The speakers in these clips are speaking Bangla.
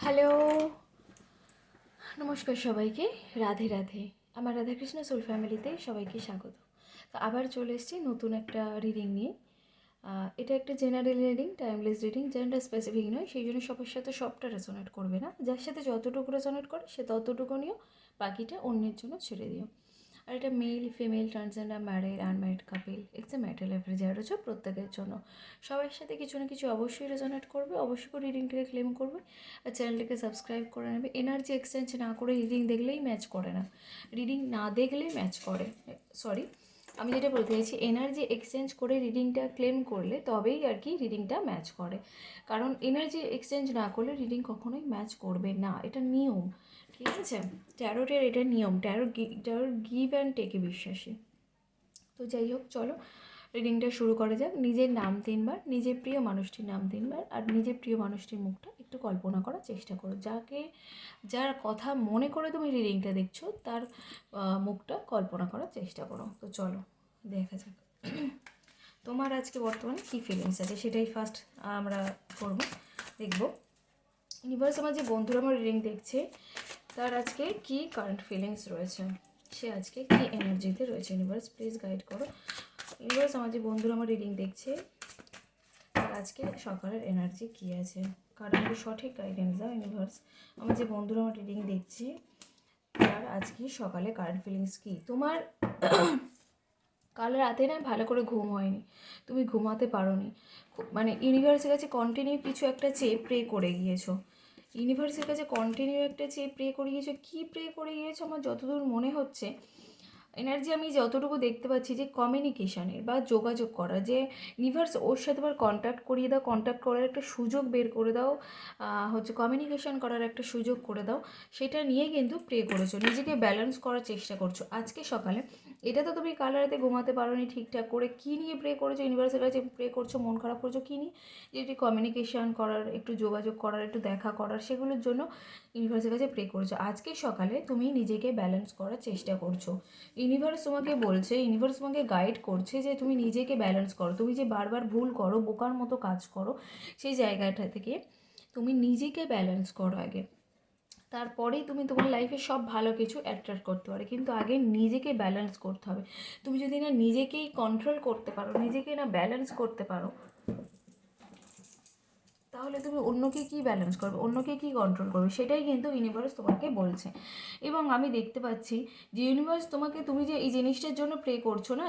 হ্যালো, নমস্কার সবাইকে। রাধে রাধে। আমার রাধাকৃষ্ণ সোল ফ্যামিলিতে সবাইকে স্বাগত। তো আবার চলে এসেছি নতুন একটা রিডিং নিয়ে। এটা একটা general reading, timeless reading, gender specific নয়, সেই জন্য সবার সাথে সবটা রেজোনেট করবে না। যার সাথে যতটুকু রেজোনেট করে সে ততটুকু নিও, বাকিটা অন্যের জন্য ছেড়ে দিও। আর এটা male, female, transgender, married, unmarried couple, it's a matter লাইফের যারা রয়েছে প্রত্যেকের জন্য। সবার সাথে কিছু না কিছু অবশ্যই রেজোনেট করবে, অবশ্যই করে রিডিংটাকে ক্লেম করবে আর চ্যানেলটাকে সাবস্ক্রাইব করে নেবে। এনার্জি এক্সচেঞ্জ না করে রিডিং দেখলেই ম্যাচ করে না, রিডিং না দেখলেই ম্যাচ করে। সরি, আমি যেটা বলতে চাইছি, এনার্জি এক্সচেঞ্জ করে রিডিংটা ক্লেম করলে তবেই আর কি রিডিংটা ম্যাচ করে। কারণ এনার্জি এক্সচেঞ্জ না করলে রিডিং কখনোই ম্যাচ করবে না, এটা নিয়ম। ঠিক আছে, ট্যারোটের এটা নিয়ম। ট্যারোর গিভ অ্যান্ড টেকে বিশ্বাসী। তো যাই হোক, চলো রিডিংটা শুরু করা যাক। নিজের নাম 3বার, নিজের প্রিয় মানুষটির নাম 3বার, আর নিজের প্রিয় মানুষটির মুখটা একটু কল্পনা করার চেষ্টা করো। যার কথা মনে করে তুমি রিডিংটা দেখছো তার মুখটা কল্পনা করার চেষ্টা করো। তো চলো দেখা যাক তোমার আজকে বর্তমানে কী ফিলিংস আছে, সেটাই ফার্স্ট আমরা দেখবো। ইউনিভার্স, আমার যে বন্ধুরা আমার রিডিং দেখছে তার আজকে কি কারেন্ট ফিলিংস রয়েছে, সে আজকে কি এনার্জিতে রয়েছে। ইউনিভার্স প্লিজ গাইড করো। ইউনিভার্স, আমার যে বন্ধুরা আমার রিডিং দেখছে তার আজকে সকালের এনার্জি কী আছে, কারণ আমাকে সঠিক গাইডেন্স দাও। ইউনিভার্স, আমার যে বন্ধুরা আমার রিডিং দেখছে তার আজকে সকালে কারেন্ট ফিলিংস কী। তোমার কাল রাতে না ভালো করে ঘুম হয়নি, তুমি ঘুমাতে পারোনি, মানে ইউনিভার্সের কাছে কন্টিনিউ কিছু একটা চেয়ে প্রে করে গিয়েছো। ইউনিভার্সের কাছে কন্টিনিউ একটা চেয়ে প্রে করে গিয়েছো। কী প্রে করে গিয়েছো আমার যতদূর মনে হচ্ছে, এনার্জি আমি যতটুকু দেখতে পাচ্ছি যে কমিউনিকেশানের বা যোগাযোগ করা, যে ইউনিভার্স ওর সাথে আবার কন্ট্যাক্ট করিয়ে দাও, কন্ট্যাক্ট করার একটা সুযোগ বের করে দাও, কমিউনিকেশান করার একটা সুযোগ করে দাও। সেটা নিয়ে কিন্তু প্রে করেছো, নিজেকে ব্যালেন্স করার চেষ্টা করছো আজকে সকালে। এটা তো তুমি কাল রাতে ঘুমাতে পারোনি ঠিকঠাক করে। কী নিয়ে প্রে করেছো, ইউনিভার্সের কাছে প্রে করছো, মন খারাপ করছো কী নিয়ে? যে একটু কমিউনিকেশান করার, একটু যোগাযোগ করার, একটু দেখা করার, সেগুলোর জন্য ইউনিভার্সের কাছে প্রে করেছো। আজকে সকালে তুমি নিজেকে ব্যালেন্স করার চেষ্টা করছো। ইউনিভার্স তোমাকে বলছে, ইউনিভার্স তোমাকে গাইড করছে যে তুমি নিজেকে ব্যালেন্স করো। তুমি যে বারবার ভুল করো, বোকার মতো কাজ করো, সেই জায়গাটা থেকে তুমি নিজেকে ব্যালেন্স করো আগে, তারপরেই তুমি তোমার লাইফে সব ভালো কিছু অ্যাট্রাক্ট করতে পারো। কিন্তু আগে নিজেকে ব্যালেন্স করতে হবে। তুমি যদি না নিজেকেই কন্ট্রোল করতে পারো, নিজেকে না ব্যালেন্স করতে পারো, তাহলে তুমি অন্যকে কী ব্যালেন্স করবে, অন্যকে কী কন্ট্রোল করবে, সেটাই কিন্তু ইউনিভার্স তোমাকে বলছে। এবং আমি দেখতে পাচ্ছি যে ইউনিভার্স তোমাকে, তুমি যে এই জিনিসটার জন্য প্রে করছো না,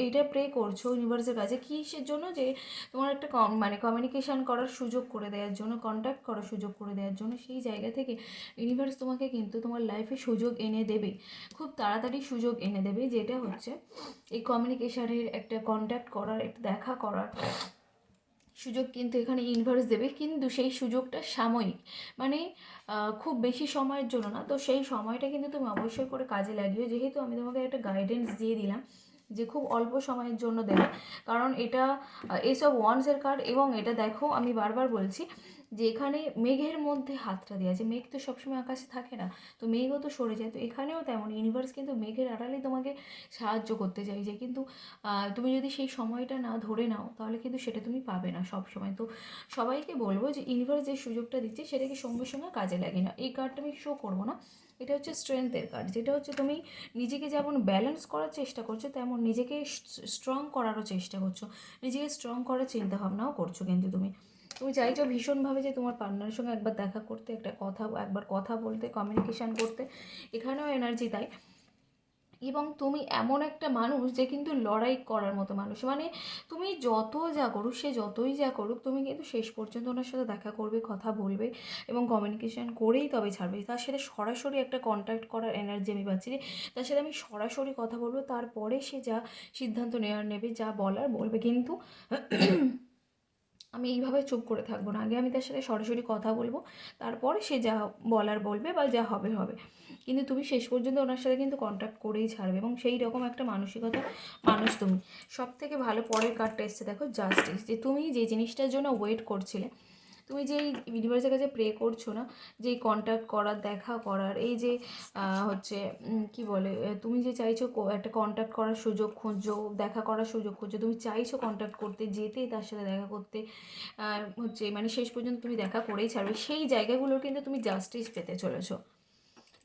এইটা প্রে করছো ইউনিভার্সের কাছে কিসের জন্য, যে তোমার একটা কমিউনিকেশান করার সুযোগ করে দেওয়ার জন্য, কন্ট্যাক্ট করার সুযোগ করে দেওয়ার জন্য। সেই জায়গা থেকে ইউনিভার্স তোমাকে কিন্তু তোমার লাইফে সুযোগ এনে দেবে, খুব তাড়াতাড়ি সুযোগ এনে দেবে, যেটা হচ্ছে এই কমিউনিকেশানের, একটা কন্ট্যাক্ট করার, একটা দেখা করার সুযোগ কিন্তু এখানে ইউনিভার্স দেবে। কিন্তু সেই সুযোগটা সাময়িক, মানে খুব বেশি সময়ের জন্য না। তো সেই সময়টা কিন্তু তুমি অবশ্যই করে কাজে লাগিও, যেহেতু আমি তোমাকে একটা গাইডেন্স দিয়ে দিলাম যে খুব অল্প সময়ের জন্য দেবে। কারণ এটা এইসব ওয়ান্সের কার্ড, এবং এটা দেখো আমি বারবার বলছি যে এখানে মেঘের মধ্যে হাতটা দেওয়া আছে। মেঘ তো সবসময় আকাশে থাকে না, তো মেঘও তো সরে যায়। তো এখানেও তেমন ইউনিভার্স কিন্তু মেঘের আড়ালে তোমাকে সাহায্য করতে চাইছে। কিন্তু তুমি যদি সেই সময়টা না ধরে নাও তাহলে কিন্তু সেটা তুমি পাবে না সব সময়। তো সবাইকে বলবো যে ইউনিভার্স যে সুযোগটা দিচ্ছে সেটাকে সঙ্গে সঙ্গে কাজে লাগে না। এই কার্ডটা আমি শো করবো না, এটা হচ্ছে স্ট্রেংথের কার্ড, যেটা হচ্ছে তুমি নিজেকে যেমন ব্যালেন্স করার চেষ্টা করছো, তেমন নিজেকে স্ট্রং করারও চেষ্টা করছো, নিজেকে স্ট্রং করার চিন্তাভাবনাও করছো। কিন্তু তুমি তুমি চাইছো ভীষণভাবে যে তোমার পার্টনারের সঙ্গে একবার দেখা করতে, একবার কথা বলতে, কমিউনিকেশান করতে। এখানেও এনার্জি তাই। এবং তুমি এমন একটা মানুষ যে কিন্তু লড়াই করার মতো মানুষ, মানে তুমি যত যা করুক, সে যতই যা করুক, তুমি কিন্তু শেষ পর্যন্ত ওনার সাথে দেখা করবে, কথা বলবে এবং কমিউনিকেশান করেই তবে ছাড়বে। তার সাথে সরাসরি একটা কন্ট্যাক্ট করার এনার্জি আমি পাচ্ছি, যে তার সাথে আমি সরাসরি কথা বলবো, তারপরে সে যা সিদ্ধান্ত নেবে, যা বলার বলবে। কিন্তু আমি এইভাবে চুপ করে থাকবো না, আগে আমি তার সাথে সরাসরি কথা বলবো, তারপরে সে যা বলার বলবে বা যা হবে হবে। কিন্তু তুমি শেষ পর্যন্ত ওনার সাথে কিন্তু কন্ট্যাক্ট করেই ছাড়বে, এবং সেই রকম একটা মানসিকতা মানুষ তুমি। সব থেকে ভালো পরের কার্ডটা এসছে দেখো, জাস্টিস, যে তুমি যে জিনিসটার জন্য ওয়েট করছিলে, তুমি যে এই ইউনিভার্সের কাছে প্রে করছো না, যে কন্ট্যাক্ট করার, দেখা করার, এই যে হচ্ছে কি বলে, তুমি যে চাইছো একটা কন্ট্যাক্ট করার সুযোগ খুঁজছো, দেখা করার সুযোগ খুঁজছো, তুমি চাইছো কন্ট্যাক্ট করতে, যেতে তার সাথে দেখা করতে, হচ্ছে মানে শেষ পর্যন্ত তুমি দেখা করেই ছাড়বে, সেই জায়গাগুলো কিন্তু তুমি জাস্টিস পেতে চলেছো।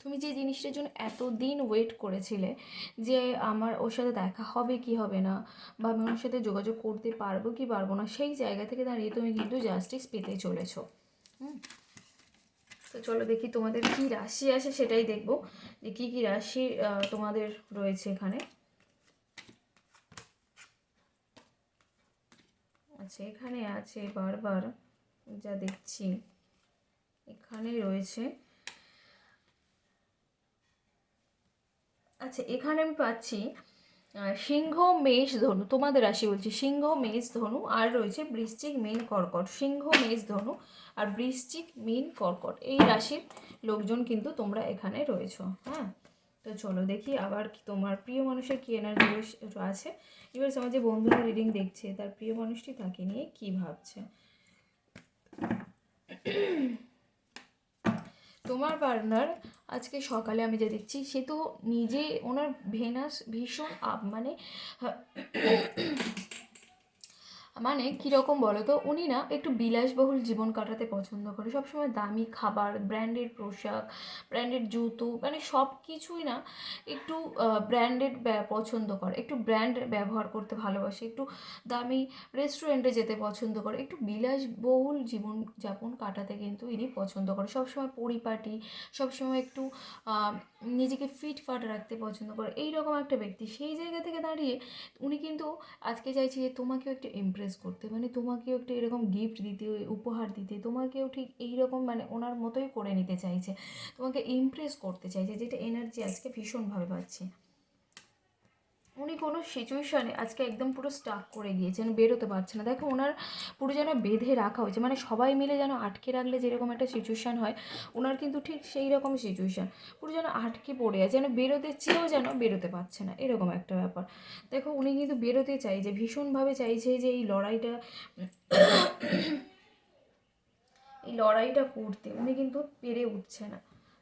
তুমি যে জিনিসটার জন্য এতদিন ওয়েট করেছিলে, যে আমার ওর সাথে দেখা হবে কি হবে না, বা আমি ওর সাথে যোগাযোগ করতে পারবো কি পারবো না, সেই জায়গা থেকে দাঁড়িয়ে তুমি কিন্তু জাস্টিস পেতে চলেছো। তো চলো দেখি তোমাদের কি রাশি আসে, সেটাই দেখবো যে কী কী রাশি তোমাদের রয়েছে এখানে। আচ্ছা, এখানে আছে বারবার যা দেখছি, এখানে রয়েছে, আচ্ছা এখানে আমি পাচ্ছি সিংহ, মেষ, ধনু, তোমাদের রাশি বলছি, সিংহ, মেষ, ধনু, আর রয়েছে বৃশ্চিক, মীন, কর্কট। সিংহ, মেষ, ধনু আর বৃশ্চিক, মীন, কর্কট, এই রাশির লোকজন কিন্তু তোমরা এখানে রয়েছো। হ্যাঁ, তো চলো দেখি আবার কি তোমার প্রিয় মানুষের কী এনার্জি আছে। এবার আমার যে বন্ধুরা রিডিং দেখছে, তার প্রিয় মানুষটি তাকে নিয়ে কী ভাবছে। তোমার পার্টনার আজকে সকালে আমি যা দেখছি, সে তো নিজে, ওনার ভেনাস ভীষণ মানে মানে কীরকম বলো তো, উনি না একটু বিলাসবহুল জীবন কাটাতে পছন্দ করে, সবসময় দামি খাবার, ব্র্যান্ডেড পোশাক, ব্র্যান্ডেড জুতো, মানে সব কিছুই না একটু ব্র্যান্ডেড পছন্দ করে, একটু ব্র্যান্ড ব্যবহার করতে ভালোবাসে, একটু দামি রেস্টুরেন্টে যেতে পছন্দ করে, একটু বিলাসবহুল জীবনযাপন কাটাতে কিন্তু ইনি পছন্দ করে, সবসময় পরিপাটি, সবসময় একটু নিজেকে ফিটফাট রাখতে পছন্দ করে, এইরকম একটা ব্যক্তি। সেই জায়গা থেকে দাঁড়িয়ে উনি কিন্তু আজকে চাইছি যে তোমাকেও একটু ইমপ্রেস করতে, মানে তোমাকেও একটু এরকম গিফট দিতে, উপহার দিতে, তোমাকেও ঠিক এইরকম মানে ওনার মতোই করে নিতে চাইছে, তোমাকে ইমপ্রেস করতে চাইছে, যেটা এনার্জি আজকে ভীষণভাবে পাচ্ছি। উনি কোনো সিচুয়েশানে আজকে একদম পুরো স্টাক করে গিয়েছেন, বেরোতে পারছে না। দেখো ওনার পুরো যেন বেঁধে রাখা হয়েছে, মানে সবাই মিলে যেন আটকে রাখলে যেরকম একটা সিচুয়েশান হয়, ওনার কিন্তু ঠিক সেই রকম সিচুয়েশান, পুরো যেন আটকে পড়ে আছে, যেন বেরোতে চেয়েও যেন বেরোতে পারছে না, এরকম একটা ব্যাপার। দেখো উনি কিন্তু বেরোতে চাইছে, ভীষণভাবে চাইছে যে এই লড়াইটা করতে, উনি কিন্তু পেরে উঠছে না।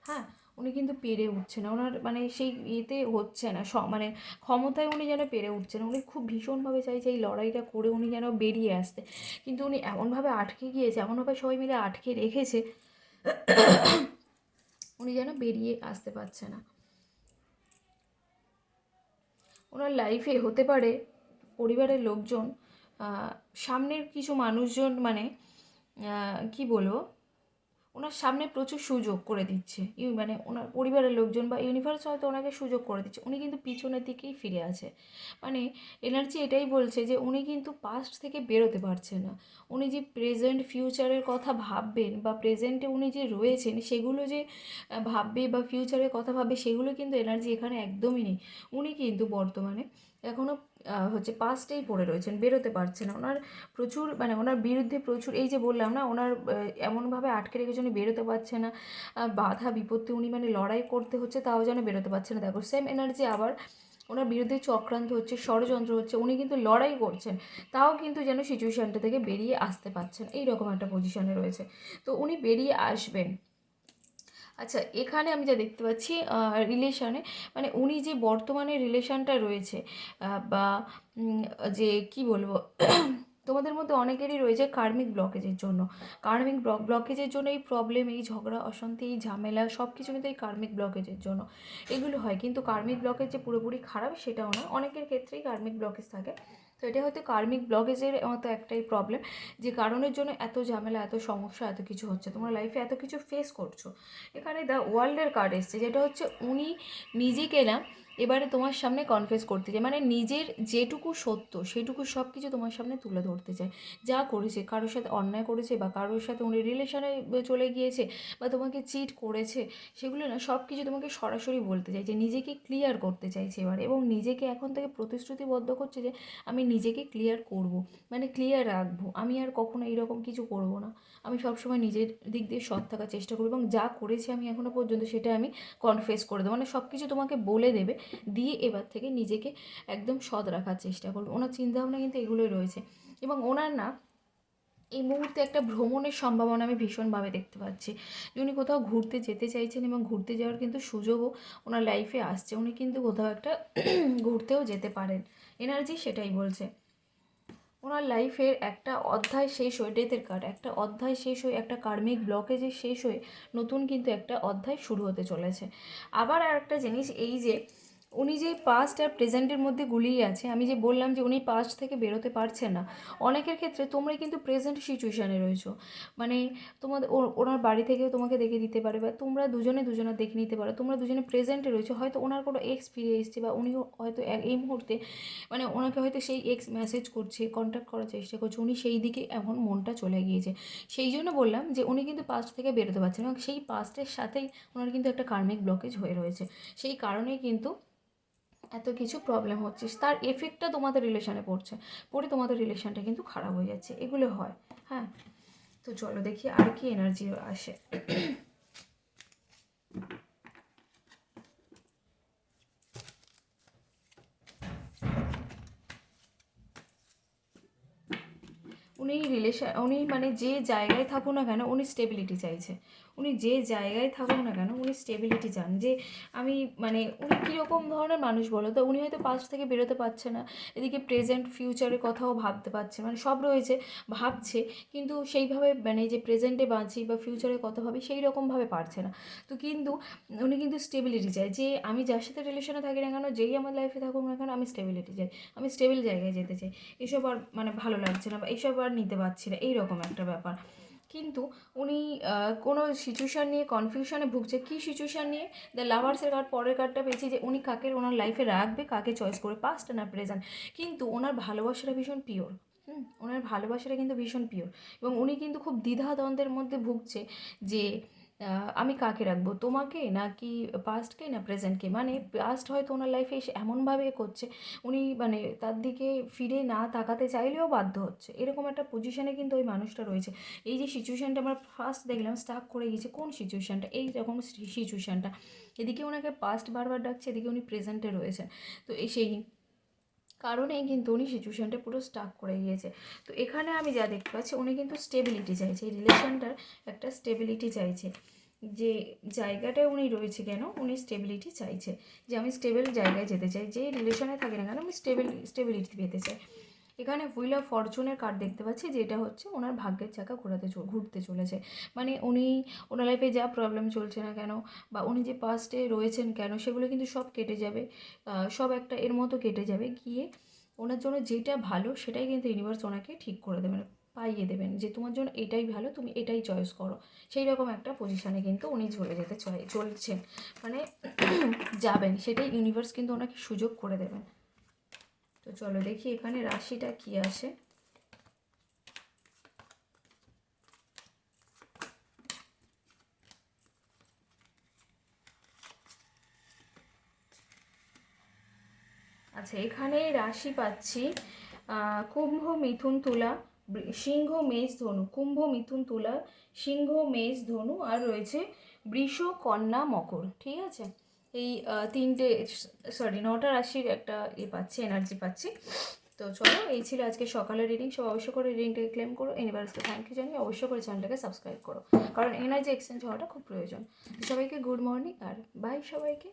হ্যাঁ, উনি কিন্তু পেরে উঠছে না, ওনার মানে সেই ইয়েতে হচ্ছে না, মানে ক্ষমতায় উনি যেন পেরে উঠছে না। উনি খুব ভীষণভাবে চাইছে এই লড়াইটা করে উনি যেন বেরিয়ে আসতে, কিন্তু উনি এমনভাবে আটকে গিয়েছে, এমনভাবে সবাই মিলে আটকে রেখেছে, উনি যেন বেরিয়ে আসতে পারছে না। ওনার লাইফে হতে পারে পরিবারের লোকজন, সামনের কিছু মানুষজন, মানে কি বলবো, ওনার সামনে প্রচুর সুযোগ করে দিচ্ছে, মানে ওনার পরিবারের লোকজন বা ইউনিভার্স হয়তো ওনাকে সুযোগ করে দিচ্ছে, উনি কিন্তু পিছনের দিকেই ফিরে আছে। মানে এনার্জি এটাই বলছে যে উনি কিন্তু পাস্ট থেকে বেরোতে পারছে না। উনি যে প্রেজেন্ট ফিউচারের কথা ভাববেন, বা প্রেজেন্টে উনি যে রয়েছেন সেগুলো যে ভাববে বা ফিউচারের কথা ভাববে, সেগুলো কিন্তু এনার্জি এখানে একদমই নেই। উনি কিন্তু বর্তমানে এখনও হচ্ছে পাস্টেই পড়ে রয়েছেন, বেরোতে পারছে না। ওনার প্রচুর মানে ওনার বিরুদ্ধে প্রচুর, এই যে বললাম না, ওনার এমনভাবে আটকে রেখেছে উনি বেরোতে পারছে না, বাধা বিপত্তি, উনি মানে লড়াই করতে হচ্ছে তাও যেন বেরোতে পারছে না। দেখো সেম এনার্জি আবার ওনার বিরুদ্ধে চক্রান্ত হচ্ছে, ষড়যন্ত্র হচ্ছে, উনি কিন্তু লড়াই করছেন, তাও কিন্তু যেন সিচুয়েশানটা থেকে বেরিয়ে আসতে পারছেন, এইরকম একটা পজিশনে রয়েছে। তো উনি বেরিয়ে আসবেন। আচ্ছা, এখানে আমি যা দেখতে পাচ্ছি রিলেশনে, মানে উনি যে বর্তমানে রিলেশনটা রয়েছে, বা যে কি বলবো, তোমাদের মধ্যে অনেকেরই রয়েছে কার্মিক ব্লকেজের জন্য, কার্মিক ব্লকেজের জন্য এই প্রবলেম, এই ঝগড়া অশান্তি, এই ঝামেলা সব কিছু কিন্তু এই কার্মিক ব্লকেজের জন্য এগুলো হয়। কিন্তু কার্মিক ব্লকেজ যে পুরোপুরি খারাপ সেটাও না, অনেকের ক্ষেত্রেই কার্মিক ব্লকেজ থাকে। তো এটা হয়তো কার্মিক ব্লকেজের মতো একটাই প্রবলেম, যে কারণের জন্য এত ঝামেলা, এত সমস্যা, এত কিছু হচ্ছে, তোমার লাইফে এত কিছু ফেস করছো। এখানে দ্য ওয়ার্ল্ডের কার্ড এসছে, যেটা হচ্ছে উনি নিজেকে না এবারে তোমার সামনে কনফেস করতে চায়, মানে নিজের যেটুকু সত্য সেটুকু সব কিছু তোমার সামনে তুলে ধরতে চায়। যা করেছে, কারোর সাথে অন্যায় করেছে, বা কারোর সাথে উনি রিলেশনে চলে গিয়েছে, বা তোমাকে চিট করেছে, সেগুলো না সব কিছু তোমাকে সরাসরি বলতে চাইছে, নিজেকে ক্লিয়ার করতে চাইছে এবার, এবং নিজেকে এখন থেকে প্রতিশ্রুতিবদ্ধ করছে যে আমি নিজেকে ক্লিয়ার করব, মানে ক্লিয়ার রাখবো, আমি আর কখনো এইরকম কিছু করব না, আমি সবসময় নিজের দিক দিয়ে সৎ থাকার চেষ্টা করবো, এবং যা করেছি আমি এখনও পর্যন্ত সেটা আমি কনফেস করে দেবো, মানে সব কিছু তোমাকে বলে দেবে, দিয়ে এবার থেকে নিজেকে একদম সৎ রাখার চেষ্টা করবো। ওনার চিন্তাভাবনা কিন্তু এগুলোই রয়েছে। এবং ওনার না এই মুহূর্তে একটা ভ্রমণের সম্ভাবনা আমি ভীষণভাবে দেখতে পাচ্ছি, যে উনি কোথাও ঘুরতে যেতে চাইছেন এবং ঘুরতে যাওয়ার কিন্তু সুযোগও ওনার লাইফে আসছে। উনি কিন্তু কোথাও একটা ঘুরতেও যেতে পারেন, এনার্জি সেটাই বলছে। ওনার লাইফের একটা অধ্যায় শেষ হয়ে, ডেথের কার্ড, একটা অধ্যায় শেষ হয়ে, একটা কার্মিক ব্লকেজে শেষ হয়ে নতুন কিন্তু একটা অধ্যায় শুরু হতে চলেছে। আবার আর একটা জিনিস, এই যে উনি যে পাস্ট আর প্রেজেন্টের মধ্যে গুলিয়ে আছে, আমি যে বললাম যে উনি পাস্ট থেকে বেরোতে পারছেন না, অনেকের ক্ষেত্রে তোমরা কিন্তু প্রেজেন্ট সিচুয়েশানে রয়েছো। মানে তোমাদের ওনার বাড়ি থেকেও তোমাকে দেখে দিতে পারে, বা তোমরা দুজনে দুজনের দেখে নিতে পারো, তোমরা দুজনে প্রেজেন্টে রয়েছো। হয়তো ওনার কোনো এক্স ফিরে এসছে, বা উনিও হয়তো এই মুহূর্তে মানে ওনাকে হয়তো সেই এক্স মেসেজ করছে, কন্ট্যাক্ট করার চেষ্টা করছে, উনি সেই দিকে এখন মনটা চলে গিয়েছে। সেই জন্য বললাম যে উনি কিন্তু পাস্ট থেকে বেরোতে পারছেন, এবং সেই পাস্টের সাথেই ওনার কিন্তু একটা কার্মিক ব্লকেজ হয়ে রয়েছে। সেই কারণেই কিন্তু এত কিছু প্রবলেম হচ্ছে, তার এফেক্টটা তোমাদের রিলেশনে পড়ছে, পড়ে তোমাদের রিলেশনটা কিন্তু খারাপ হয়ে যাচ্ছে, এগুলো হয়। হ্যাঁ, তো চলো দেখি আর কি এনার্জি আসে। উনি মানে যে জায়গায় থাকুক না কেন উনি স্টেবিলিটি চাইছে। উনি যে জায়গায় থাকুক না কেন উনি স্টেবিলিটি চান। যে আমি মানে উনি কীরকম ধরনের মানুষ বলো তো, উনি হয়তো পাস্ট থেকে বেরোতে পারছে না, এদিকে প্রেজেন্ট ফিউচারের কথাও ভাবতে পারছে, মানে সব রয়েছে, ভাবছে, কিন্তু সেইভাবে মানে যে প্রেজেন্টে বাঁচি বা ফিউচারের কথা ভাবি সেই রকমভাবে পারছে না। তো কিন্তু উনি কিন্তু স্টেবিলিটি চায়, যে আমি যার সাথে রিলেশনে থাকি না কেন, যেই আমার লাইফে থাকুক না কেন, আমি স্টেবিলিটি চাই, আমি স্টেবল জায়গায় যেতে চাই, এসব আর মানে ভালো লাগছে না, বা এইসব আর নিতে পারছি না, এইরকম একটা ব্যাপার। কিন্তু উনি কোনো সিচুয়েশান নিয়ে কনফিউশনে ভুগছে। কী সিচুয়েশান নিয়ে? দ্য লাভার্সের কার্ড, পরের কার্ডটা পেয়েছি যে উনি কাকে ওনার লাইফে রাখবে, কাকে চয়েস করে, পাস্ট না প্রেজেন্ট। কিন্তু ওনার ভালোবাসাটা ভীষণ পিওর। ওনার ভালোবাসাটা কিন্তু ভীষণ পিওর, এবং উনি কিন্তু খুব দ্বিধাদ্বন্দ্বের মধ্যে ভুগছে যে আমি কাকে রাখবো, তোমাকে নাকি পাস্টকে না প্রেজেন্টকে। মানে পাস্ট হয়তো ওনার লাইফে এসে এমনভাবে করছে, উনি মানে তার দিকে ফিরে না তাকাতে চাইলেও বাধ্য হচ্ছে, এরকম একটা পজিশানে কিন্তু ওই মানুষটা রয়েছে। এই যে সিচুয়েশানটা আমরা ফার্স্ট দেখলাম স্টাক করে গেছে, কোন সিচুয়েশানটা? এই রকম সিচুয়েশানটা, এদিকে ওনাকে পাস্ট বারবার ডাকছে, এদিকে উনি প্রেজেন্টে রয়েছেন। তো এই সেই কারণেই কিন্তু উনি সিচুয়েশানটা পুরো স্টাক করে গিয়েছে। তো এখানে আমি যা দেখতে পাচ্ছি, উনি কিন্তু স্টেবিলিটি চাইছে, এই রিলেশনটার একটা স্টেবিলিটি চাইছে। যে জায়গাটায় উনি রয়েছে কেন, উনি স্টেবিলিটি চাইছে, যে আমি স্টেবল জায়গায় যেতে চাই, যে রিলেশনে থাকি না কেন আমি স্টেবিলিটি পেতে চাই। এখানে হুইল অফ ফরচুনের কার্ড দেখতে পাচ্ছি, যেটা হচ্ছে ওনার ভাগ্যের চাকা ঘুরতে চলেছে। মানে উনি ওনার লাইফে যা প্রবলেম চলছে না কেন, বা উনি যে পাস্টে রয়েছেন কেন, সেগুলো কিন্তু সব কেটে যাবে, সব একটা এর মতো কেটে যাবে, গিয়ে ওনার জন্য যেটা ভালো সেটাই কিন্তু ইউনিভার্স ওনাকে ঠিক করে দেবেন, পাইয়ে দেবেন, যে তোমার জন্য এটাই ভালো, তুমি এটাই চয়েস করো। সেই রকম একটা পজিশানে কিন্তু উনি চলে যেতে চলছেন, মানে যাবেন, সেটাই ইউনিভার্স কিন্তু ওনাকে সুযোগ করে দেবেন। তো চলো দেখি এখানে রাশিটা কি আসে। আচ্ছা, এখানে রাশি পাচ্ছি কুম্ভ, মিথুন, তুলা, সিংহ, মেষ, ধনু। কুম্ভ, মিথুন, তুলা, সিংহ, মেষ, ধনু, আর রয়েছে বৃষ, কন্যা, মকর। ঠিক আছে, এই তিনটে, সরি 9টা রাশির একটা পাচ্ছি, এনার্জি পাচ্ছি। তো চলো, এই ছিল আজকে সকালের রিডিং। সব অবশ্য করে রিডিংটাকে ক্লেম করো, ইউনিভার্সকে থ্যাংক ইউ জানিয়ে অবশ্য করে চ্যানেলটাকে সাবস্ক্রাইব করো, কারণ এনার্জি এক্সচেঞ্জ হওয়াটা খুব প্রয়োজন। সবাইকে গুড মর্নিং আর বাই সবাইকে।